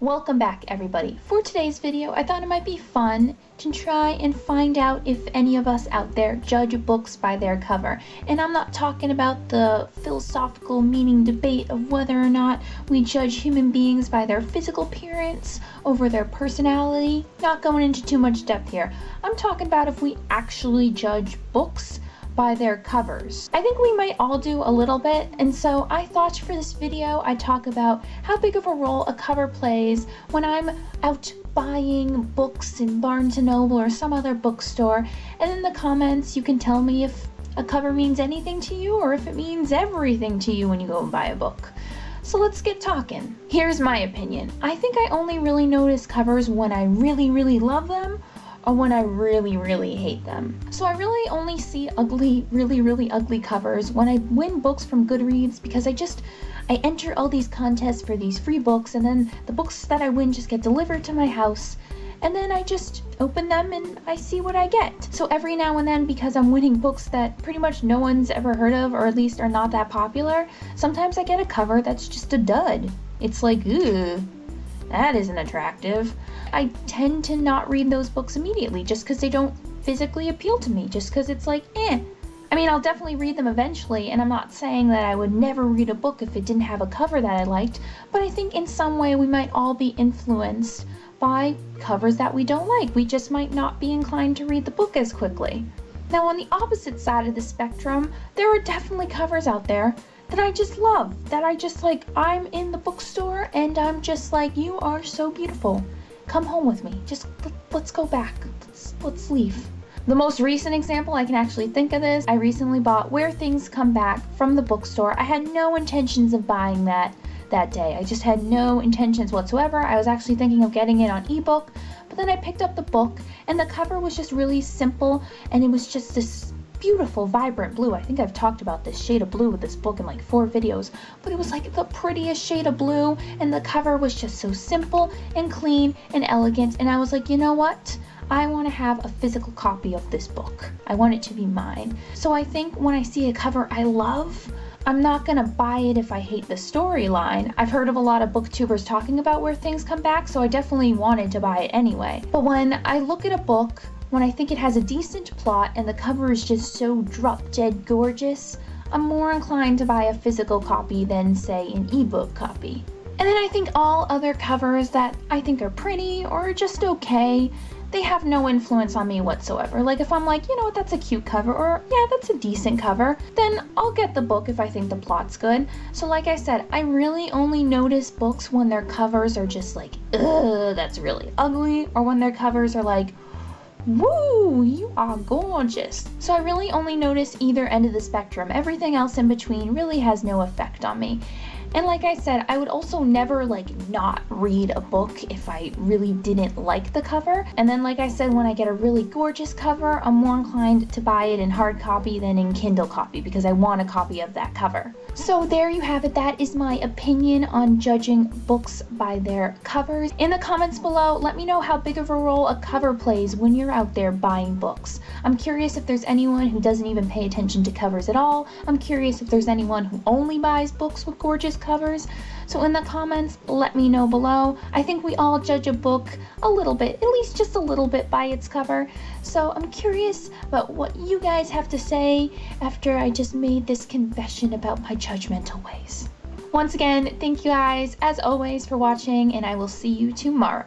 Welcome back, everybody. For today's video, I thought it might be fun to try and find out if any of us out there judge books by their cover. And I'm not talking about the philosophical meaning debate of whether or not we judge human beings by their physical appearance over their personality. Not going into too much depth here. I'm talking about if we actually judge books by their covers. I think we might all do a little bit, and so I thought for this video I'd talk about how big of a role a cover plays when I'm out buying books in Barnes & Noble or some other bookstore, and in the comments you can tell me if a cover means anything to you or if it means everything to you when you go and buy a book. So let's get talking. Here's my opinion. I think I only really notice covers when I really love them or when I really hate them. So I really only see ugly, really ugly covers when I win books from Goodreads, because I enter all these contests for these free books, and then the books that I win just get delivered to my house, and then I just open them and I see what I get. So every now and then, because I'm winning books that pretty much no one's ever heard of, or at least are not that popular, sometimes I get a cover that's just a dud. It's like, ugh, that isn't attractive. I tend to not read those books immediately just because they don't physically appeal to me, just because it's like, eh. I mean, I'll definitely read them eventually, and I'm not saying that I would never read a book if it didn't have a cover that I liked, but I think in some way we might all be influenced by covers that we don't like. We just might not be inclined to read the book as quickly. Now, on the opposite side of the spectrum, there are definitely covers out there that I just love, that I just like. I'm in the bookstore and I'm just like, you are so beautiful. Come home with me. Just let's go back. Let's leave. The most recent example I can actually think of this, I recently bought Where Things Come Back from the bookstore. I had no intentions of buying that day. I just had no intentions whatsoever. I was actually thinking of getting it on ebook, but then I picked up the book and the cover was just really simple, and it was just this beautiful vibrant blue. I think I've talked about this shade of blue with this book in like 4 videos, but it was like the prettiest shade of blue, and the cover was just so simple and clean and elegant, and I was like, you know what? I want to have a physical copy of this book. I want it to be mine. So I think when I see a cover I love, I'm not gonna buy it if I hate the storyline. I've heard of a lot of booktubers talking about Where Things Come Back, so I definitely wanted to buy it anyway. But when I look at a book, when I think it has a decent plot and the cover is just so drop-dead gorgeous, I'm more inclined to buy a physical copy than, say, an ebook copy. And then I think all other covers that I think are pretty or just okay, they have no influence on me whatsoever. Like if I'm like, you know what, that's a cute cover, or yeah, that's a decent cover, then I'll get the book if I think the plot's good. So like I said, I really only notice books when their covers are just like, ugh, that's really ugly, or when their covers are like, woo, you are gorgeous. So I really only notice either end of the spectrum. Everything else in between really has no effect on me. And like I said, I would also never not read a book if I really didn't like the cover. And then like I said, when I get a really gorgeous cover, I'm more inclined to buy it in hard copy than in Kindle copy because I want a copy of that cover. So there you have it. That is my opinion on judging books by their covers. In the comments below, let me know how big of a role a cover plays when you're out there buying books. I'm curious if there's anyone who doesn't even pay attention to covers at all. I'm curious if there's anyone who only buys books with gorgeous covers. So in the comments, let me know below. I think we all judge a book a little bit, at least just a little bit, by its cover. So I'm curious about what you guys have to say after I just made this confession about my judgmental ways. Once again, thank you guys as always for watching, and I will see you tomorrow.